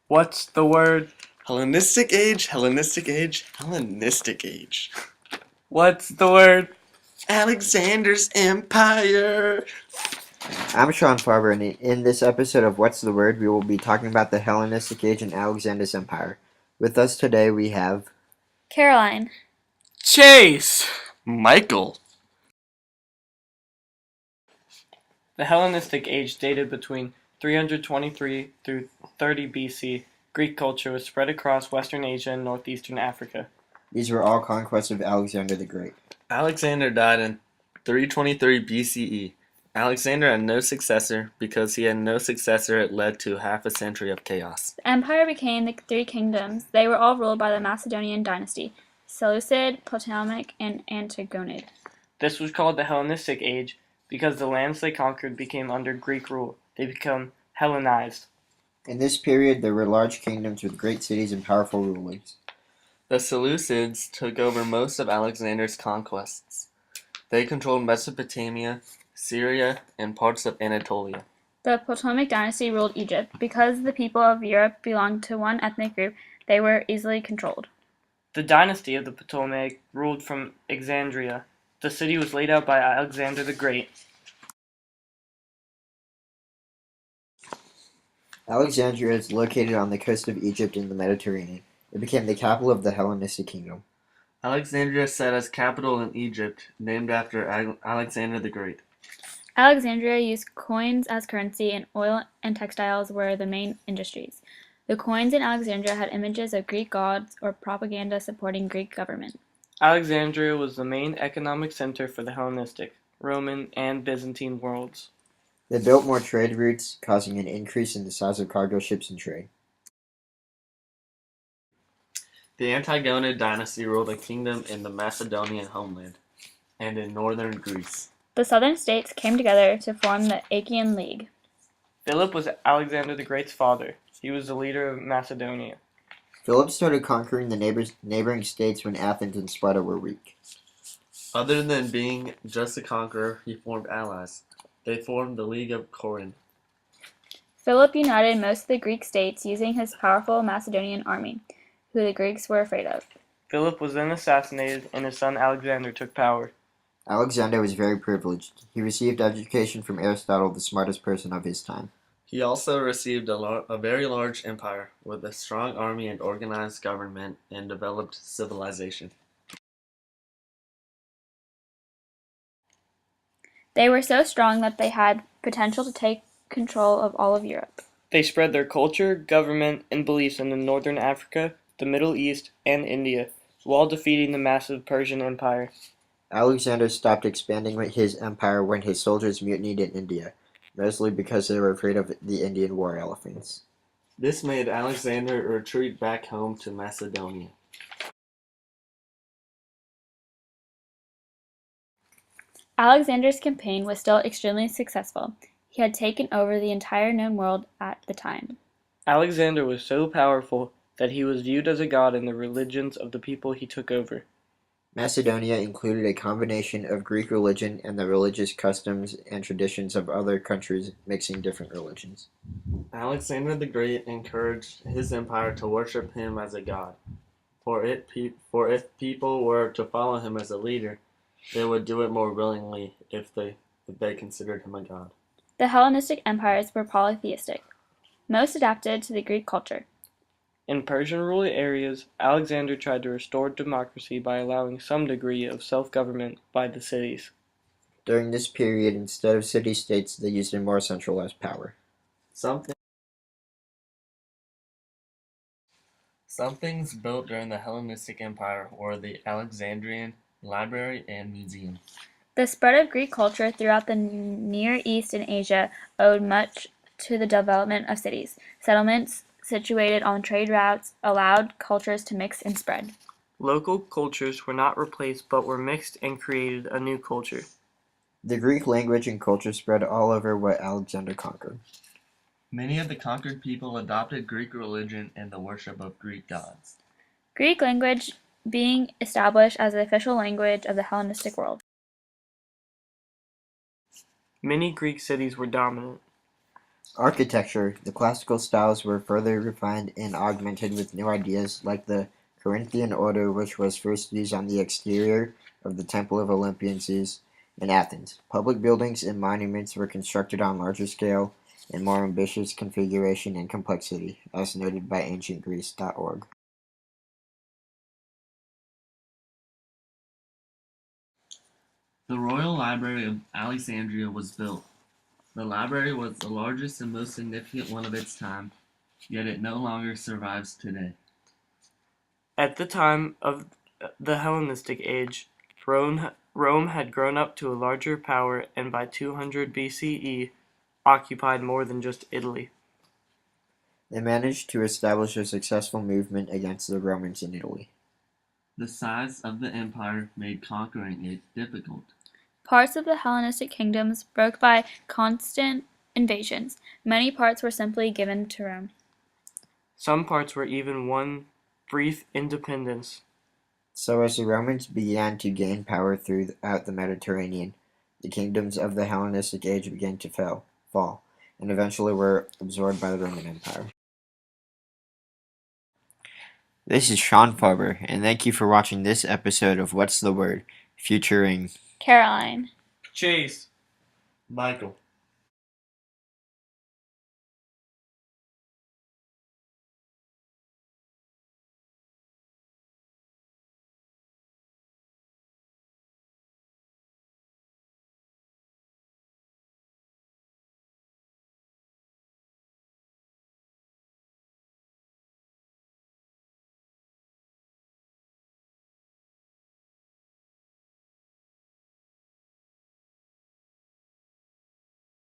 What's the word? Hellenistic age, Hellenistic age, Hellenistic age. What's the word? Alexander's Empire. I'm Sean Farber, and in this episode of What's the Word, we will be talking about the Hellenistic Age and Alexander's Empire. With us today, we have Caroline. Chase! Michael. The Hellenistic age dated between 323 through 30 BC. Greek culture was spread across Western Asia and northeastern Africa. These were all conquests of Alexander the Great. Alexander died in 323 BCE. Alexander had no successor. Because he had no successor, it led to half a century of chaos. The empire became the three kingdoms. They were all ruled by the Macedonian dynasty: Seleucid, Ptolemaic, and Antigonid. This was called the Hellenistic age because the lands they conquered became under Greek rule. They became Hellenized. In this period, there were large kingdoms with great cities and powerful rulers. The Seleucids took over most of Alexander's conquests. They controlled Mesopotamia, Syria, and parts of Anatolia. The Ptolemaic dynasty ruled Egypt. Because the people of Europe belonged to one ethnic group, they were easily controlled. The dynasty of the Ptolemaic ruled from Alexandria. The city was laid out by Alexander the Great. Alexandria is located on the coast of Egypt in the Mediterranean. It became the capital of the Hellenistic kingdom. Alexandria set as capital in Egypt, named after Alexander the Great. Alexandria used coins as currency, and oil and textiles were the main industries. The coins in Alexandria had images of Greek gods or propaganda supporting Greek government. Alexandria was the main economic center for the Hellenistic, Roman, and Byzantine worlds. They built more trade routes, causing an increase in the size of cargo ships and trade. The Antigonid dynasty ruled a kingdom in the Macedonian homeland and in northern Greece. The southern states came together to form the Achaean League. Philip was Alexander the Great's father. He was the leader of Macedonia. Philip started conquering the neighboring states when Athens and Sparta were weak. Other than being just a conqueror, he formed allies. They formed the League of Corinth. Philip united most of the Greek states using his powerful Macedonian army, who the Greeks were afraid of. Philip was then assassinated, and his son Alexander took power. Alexander was very privileged. He received education from Aristotle, the smartest person of his time. He also received a very large empire with a strong army and organized government and developed civilization. They were so strong that they had potential to take control of all of Europe. They spread their culture, government, and beliefs into northern Africa, the Middle East, and India, while defeating the massive Persian Empire. Alexander stopped expanding his empire when his soldiers mutinied in India, mostly because they were afraid of the Indian war elephants. This made Alexander retreat back home to Macedonia. Alexander's campaign was still extremely successful. He had taken over the entire known world at the time. Alexander was so powerful that he was viewed as a god in the religions of the people he took over. Macedonia included a combination of Greek religion and the religious customs and traditions of other countries mixing different religions. Alexander the Great encouraged his empire to worship him as a god. For if people were to follow him as a leader, they would do it more willingly if they considered him a god. The Hellenistic empires were polytheistic, most adapted to the Greek culture. In Persian ruled areas, Alexander tried to restore democracy by allowing some degree of self-government by the cities. During this period, instead of city-states, they used a more centralized power. Some things built during the Hellenistic Empire were the Alexandrian Library and Museum. The spread of Greek culture throughout the Near East and Asia owed much to the development of cities. Settlements situated on trade routes allowed cultures to mix and spread. Local cultures were not replaced but were mixed and created a new culture. The Greek language and culture spread all over what Alexander conquered. Many of the conquered people adopted Greek religion and the worship of Greek gods. Greek language being established as the official language of the Hellenistic world. Many Greek cities were dominant. Architecture. The classical styles were further refined and augmented with new ideas like the Corinthian order, which was first used on the exterior of the Temple of Olympian Zeus in Athens. Public buildings and monuments were constructed on larger scale and more ambitious configuration and complexity, as noted by ancientgreece.org. The Royal Library of Alexandria was built. The library was the largest and most significant one of its time, yet it no longer survives today. At the time of the Hellenistic age, Rome had grown up to a larger power and by 200 BCE occupied more than just Italy. They managed to establish a successful movement against the Romans in Italy. The size of the empire made conquering it difficult. Parts of the Hellenistic kingdoms broke by constant invasions. Many parts were simply given to Rome. Some parts were even won brief independence. So as the Romans began to gain power throughout the Mediterranean, the kingdoms of the Hellenistic age began to fall, and eventually were absorbed by the Roman Empire. This is Sean Farber, and thank you for watching this episode of What's the Word, featuring Caroline. Chase. Michael.